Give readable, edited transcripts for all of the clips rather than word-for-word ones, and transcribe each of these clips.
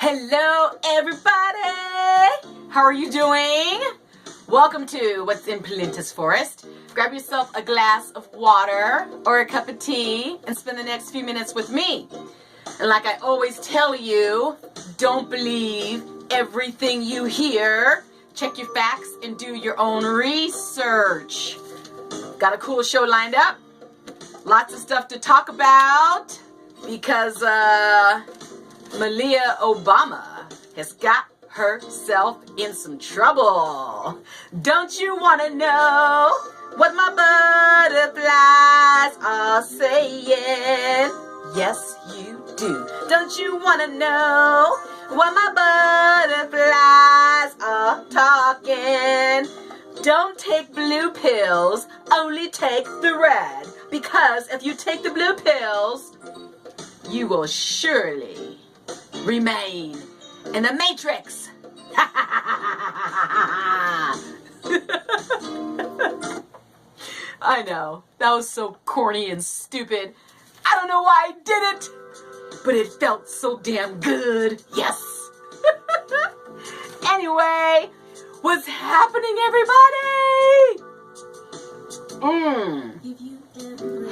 Hello, everybody! How are you doing? Welcome to What's in Pelenta's Forrest. Grab yourself a glass of water or a cup of tea and spend the next few minutes with me. And like I always tell you, don't believe everything you hear. Check your facts and do your own research. Got a cool show lined up. Lots of stuff to talk about because Malia Obama has got herself in some trouble. Don't you want to know what my butterflies are saying? Yes, you do. Don't you want to know what my butterflies are talking? Don't take blue pills, only take the red. Because if you take the blue pills, you will surely remain in the Matrix. I know, that was so corny and stupid. I don't know why I did it, but it felt so damn good. Yes. Anyway, what's happening, everybody?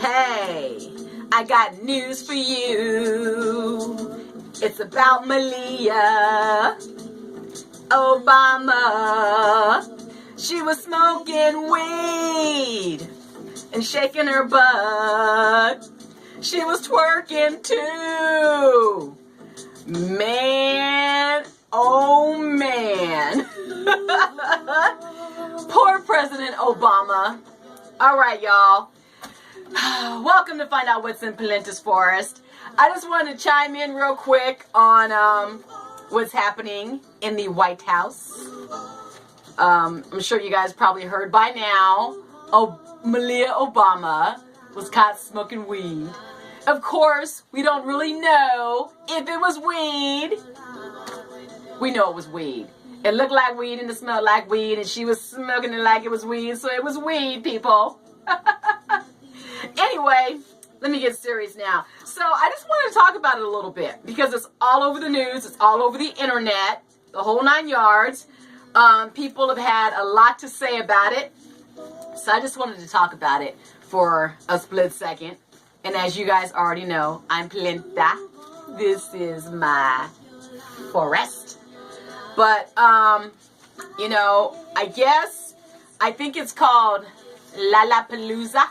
Hey, I got news for you. It's about Malia Obama. She was smoking weed and shaking her butt. She was twerking too. Man, oh man. Poor President Obama. All right, y'all. Welcome to find out what's in Pelenta's Forrest. I just wanted to chime in real quick on what's happening in the White House. I'm sure you guys probably heard by now. Malia Obama was caught smoking weed. Of course, we don't really know if it was weed. We know it was weed. It looked like weed and it smelled like weed, and she was smoking it like it was weed, so it was weed, people. Anyway, let me get serious now. So I just wanted to talk about it a little bit because it's all over the news. It's all over the internet, the whole 9 yards. People have had a lot to say about it. So I just wanted to talk about it for a split second. And as you guys already know, I'm Pelenta. This is my Forrest. But, you know, I think it's called Lalapalooza.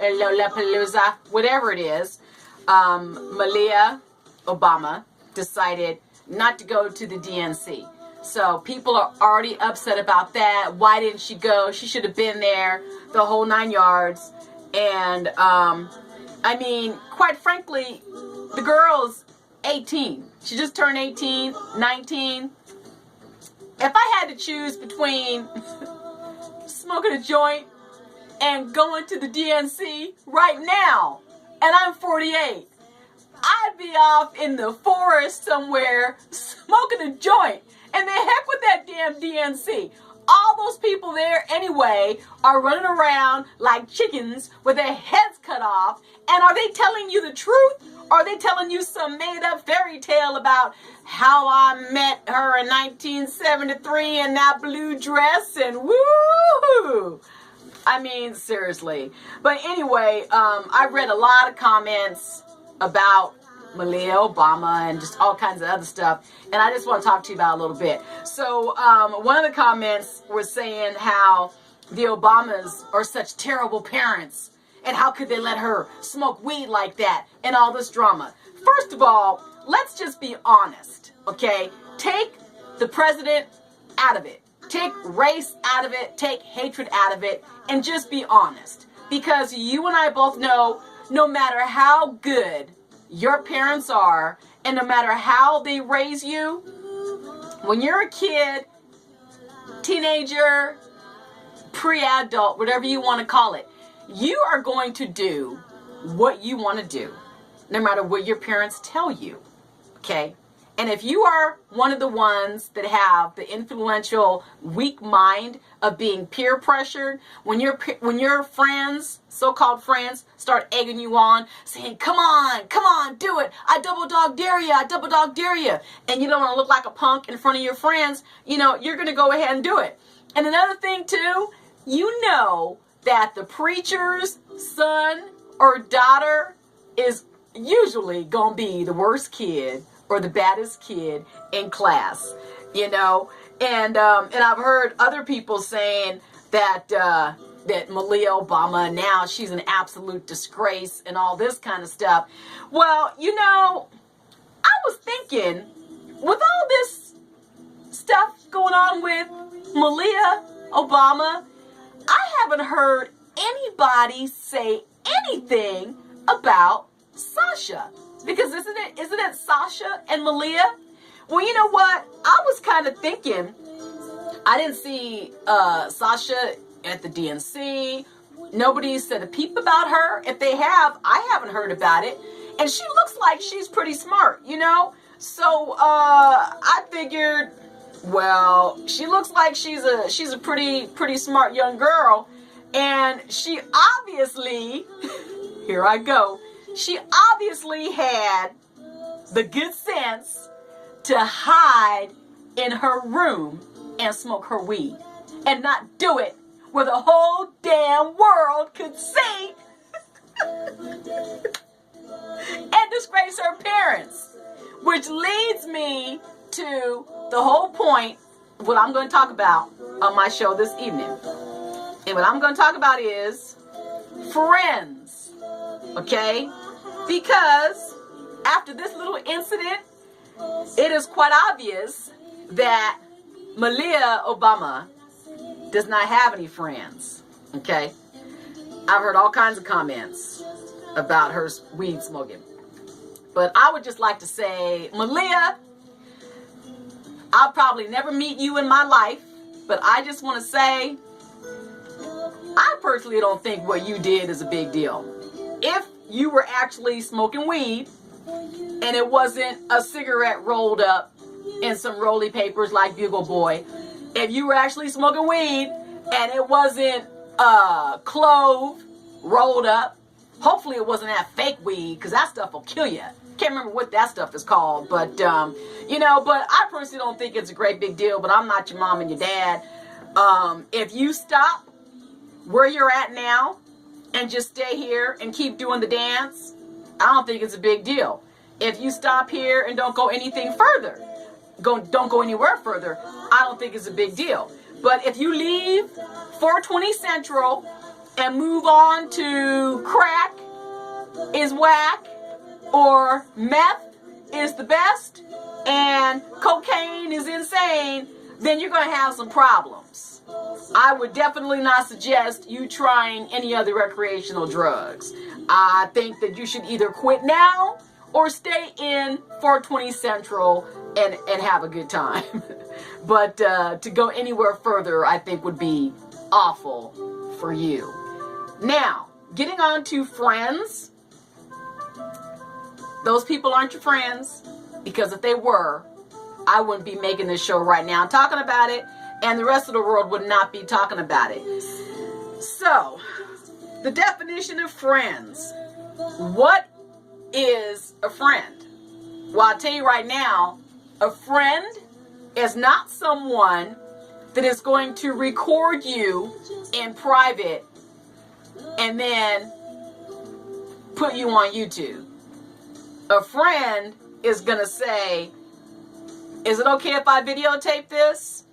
Lalapalooza, whatever it is. Malia Obama decided not to go to the DNC. So people are already upset about that. Why didn't she go? She should have been there, the whole 9 yards. And, I mean, quite frankly, the girl's 18. She just turned 18, 19. If I had to choose between smoking a joint and going to the DNC right now, and I'm 48, I'd be off in the forest somewhere smoking a joint. And the heck with that damn DNC. All those people there anyway are running around like chickens with their heads cut off. And are they telling you the truth? Or are they telling you some made up fairy tale about how I met her in 1973 in that blue dress and woo? I mean, seriously. But anyway, I read a lot of comments about Malia Obama and just all kinds of other stuff, and I just want to talk to you about a little bit. So one of the comments was saying how the Obamas are such terrible parents, and how could they let her smoke weed like that, and all this drama. First of all, let's just be honest, okay? Take the president out of it. Take race out of it, take hatred out of it, and just be honest. Because you and I both know, no matter how good your parents are, and no matter how they raise you, when you're a kid, teenager, pre-adult, whatever you want to call it, you are going to do what you want to do, no matter what your parents tell you, okay? And if you are one of the ones that have the influential, weak mind of being peer pressured, when your friends, so-called friends, start egging you on, saying, come on, do it. I double dog dare you. And you don't want to look like a punk in front of your friends, you're going to go ahead and do it. And another thing too, that the preacher's son or daughter is usually going to be the worst kid or the baddest kid in class, and I've heard other people saying that Malia Obama, now she's an absolute disgrace and all this kind of stuff. Well, I was thinking, with all this stuff going on with Malia Obama, I haven't heard anybody say anything about Sasha. Because isn't it Sasha and Malia? Well, you know what? I was kind of thinking, I didn't see Sasha at the DNC. Nobody said a peep about her. If they have, I haven't heard about it. And she looks like she's pretty smart, So I figured, well, she looks like she's a pretty smart young girl. And she obviously, here I go, she obviously had the good sense to hide in her room and smoke her weed and not do it where the whole damn world could see and disgrace her parents. Which leads me to the whole point, what I'm going to talk about on my show this evening. And what I'm going to talk about is friends, okay? Because after this little incident, it is quite obvious that Malia Obama does not have any friends, okay? I've heard all kinds of comments about her weed smoking. But I would just like to say, Malia, I'll probably never meet you in my life, but I just want to say, I personally don't think what you did is a big deal. If you were actually smoking weed and it wasn't a cigarette rolled up in some roly papers like Bugle Boy, if you were actually smoking weed and it wasn't clove rolled up, hopefully it wasn't that fake weed, because that stuff will kill you. Can't remember what that stuff is called, but but I personally don't think it's a great big deal. But I'm not your mom and your dad. If you stop where you're at now and just stay here and keep doing the dance, I don't think it's a big deal. If you stop here and don't go anything further, don't go anywhere further, I don't think it's a big deal. But if you leave 420 Central and move on to crack is whack, or meth is the best, and cocaine is insane, then you're going to have some problems. I would definitely not suggest you trying any other recreational drugs. I think that you should either quit now or stay in 420 Central and have a good time. But to go anywhere further, I think would be awful for you. Now, getting on to friends. Those people aren't your friends, because if they were, I wouldn't be making this show right now talking about it, and the rest of the world would not be talking about it. So, the definition of friends. What is a friend? Well, I'll tell you right now, a friend is not someone that is going to record you in private and then put you on YouTube. A friend is going to say, is it okay if I videotape this?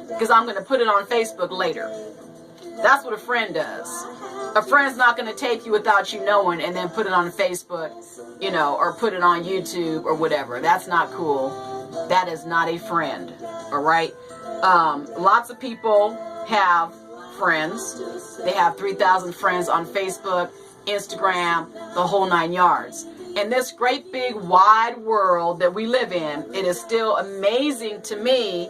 Because I'm going to put it on Facebook later. That's what a friend does. A friend's not going to take you without you knowing and then put it on Facebook, or put it on YouTube or whatever. That's not cool. That is not a friend. All right? Lots of people have friends. They have 3,000 friends on Facebook, Instagram, the whole 9 yards. In this great big wide world that we live in, it is still amazing to me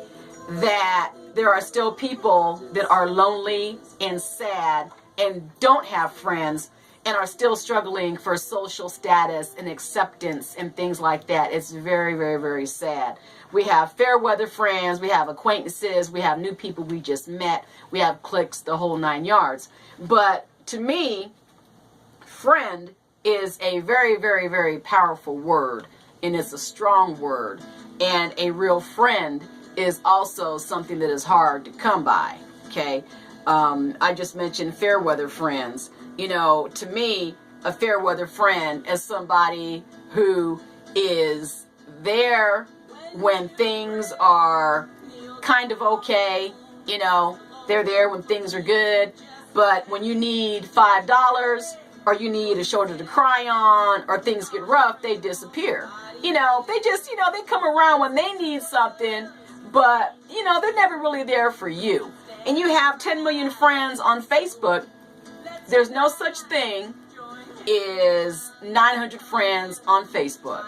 that there are still people that are lonely and sad and don't have friends. and are still struggling for social status and acceptance and things like that. It's very, very, very sad. We have fair weather friends, we have acquaintances, we have new people we just met, we have cliques, the whole 9 yards. But to me, friend is a very, very, very powerful word, and it's a strong word. And a real friend is also something that is hard to come by, okay? I just mentioned fair weather friends. You know, to me, a fair weather friend is somebody who is there when things are kind of okay. You know, they're there when things are good. But when you need $5 or you need a shoulder to cry on or things get rough, they disappear. You know, they just, they come around when they need something, but, they're never really there for you. And you have 10 million friends on Facebook. There's no such thing as 900 friends on Facebook,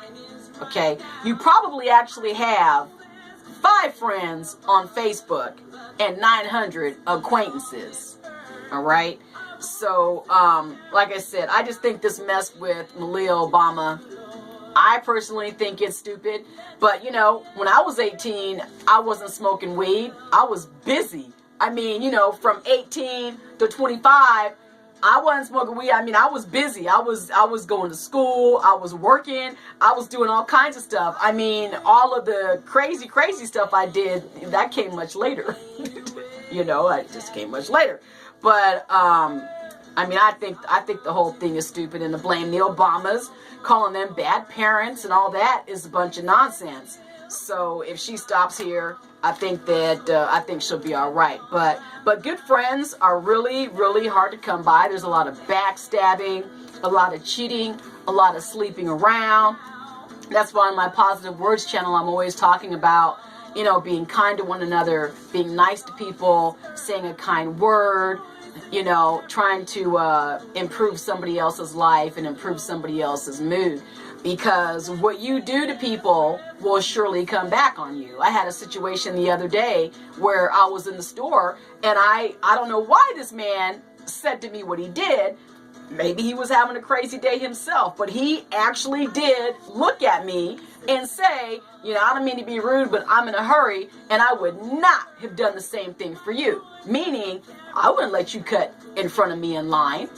okay? You probably actually have 5 friends on Facebook and 900 acquaintances, all right? So, like I said, I just think this mess with Malia Obama, I personally think it's stupid. But, when I was 18, I wasn't smoking weed. I was busy. I mean, from 18 to 25, I wasn't smoking weed. I mean, I was busy. I was going to school. I was working. I was doing all kinds of stuff. I mean, all of the crazy stuff I did, that came much later. It just came much later. But, I think the whole thing is stupid, and to blame the Obamas, calling them bad parents and all that is a bunch of nonsense. So if she stops here, I think she'll be all right. But good friends are really, really hard to come by. There's a lot of backstabbing, a lot of cheating, a lot of sleeping around. That's why on my Positive Words channel, I'm always talking about, being kind to one another, being nice to people, saying a kind word, trying to improve somebody else's life and improve somebody else's mood. Because what you do to people will surely come back on you. I had a situation the other day where I was in the store, and I don't know why this man said to me what he did. Maybe he was having a crazy day himself, but he actually did look at me and say, I don't mean to be rude, but I'm in a hurry, and I would not have done the same thing for you. Meaning, I wouldn't let you cut in front of me in line.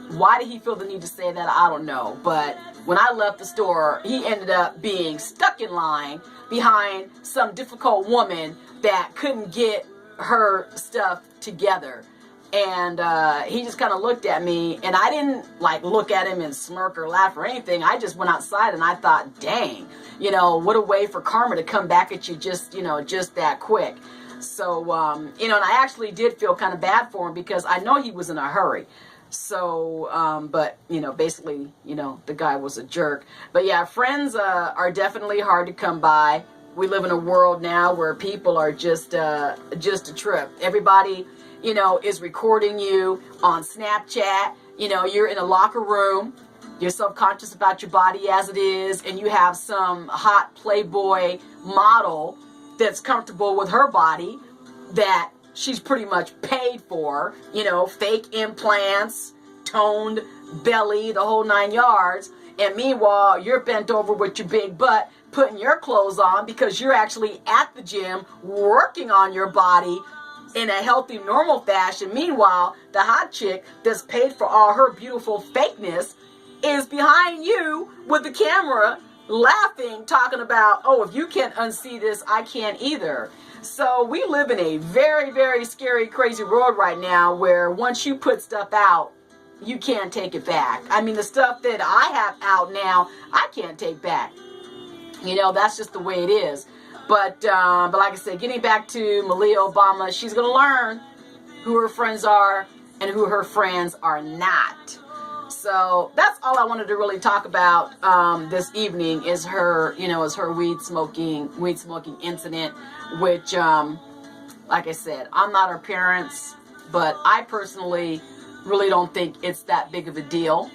Why did he feel the need to say that? I don't know. But when I left the store, he ended up being stuck in line behind some difficult woman that couldn't get her stuff together. And he just kind of looked at me, and I didn't look at him and smirk or laugh or anything. I just went outside, and I thought, dang, what a way for karma to come back at you just that quick. So, and I actually did feel kind of bad for him because I know he was in a hurry. So, but, basically, the guy was a jerk. But yeah, friends are definitely hard to come by. We live in a world now where people are just a trip. Everybody, is recording you on Snapchat. You're in a locker room. You're self-conscious about your body as it is, and you have some hot Playboy model that's comfortable with her body that she's pretty much paid for, fake implants, toned belly, the whole 9 yards. And meanwhile, you're bent over with your big butt, putting your clothes on because you're actually at the gym working on your body in a healthy, normal fashion. Meanwhile, the hot chick that's paid for all her beautiful fakeness is behind you with the camera laughing, talking about, oh, if you can't unsee this, I can't either. So we live in a very, very scary, crazy world right now where once you put stuff out, you can't take it back. I mean, the stuff that I have out now, I can't take back. That's just the way it is. But like I said, getting back to Malia Obama, she's going to learn who her friends are and who her friends are not. So that's all I wanted to really talk about this evening is her weed smoking incident, which, like I said, I'm not her parents, but I personally really don't think it's that big of a deal.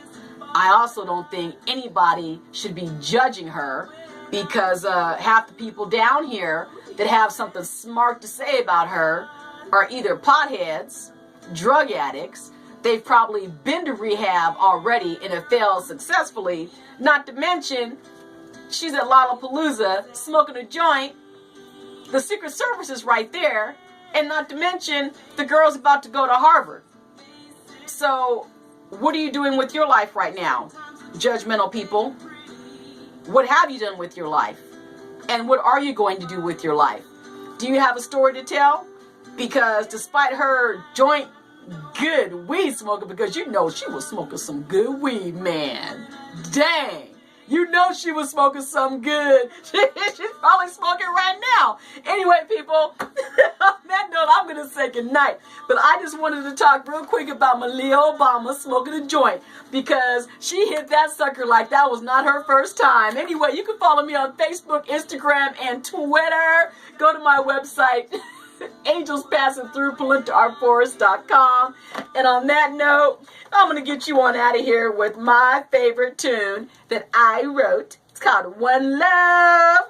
I also don't think anybody should be judging her because half the people down here that have something smart to say about her are either potheads, drug addicts, They've probably been to rehab already and have failed successfully. Not to mention, she's at Lalapalooza smoking a joint. The Secret Service is right there. And not to mention, the girl's about to go to Harvard. So, what are you doing with your life right now, judgmental people? What have you done with your life? And what are you going to do with your life? Do you have a story to tell? Because despite her joint good weed smoking, because you know she was smoking some good weed, man. Dang. You know she was smoking some good. She's probably smoking right now. Anyway, people, on that note, I'm going to say goodnight. But I just wanted to talk real quick about Malia Obama smoking a joint, because she hit that sucker like that was not her first time. Anyway, you can follow me on Facebook, Instagram, and Twitter. Go to my website, Angels Passing Through, Pelenta.com. And on that note, I'm going to get you on out of here with my favorite tune that I wrote. It's called One Love.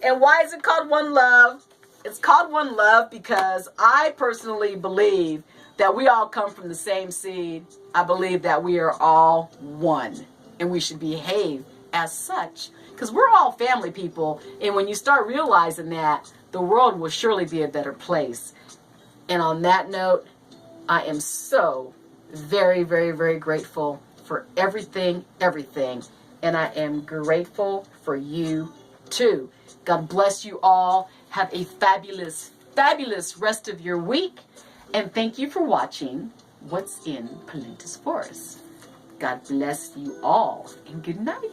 And why is it called One Love? It's called One Love because I personally believe that we all come from the same seed. I believe that we are all one, and we should behave as such, because we're all family people. And when you start realizing that, the world will surely be a better place. And on that note, I am so very, very, very grateful for everything. And I am grateful for you too. God bless you all. Have a fabulous, fabulous rest of your week. And thank you for watching What's in Pelenta's Forest. God bless you all, and good night.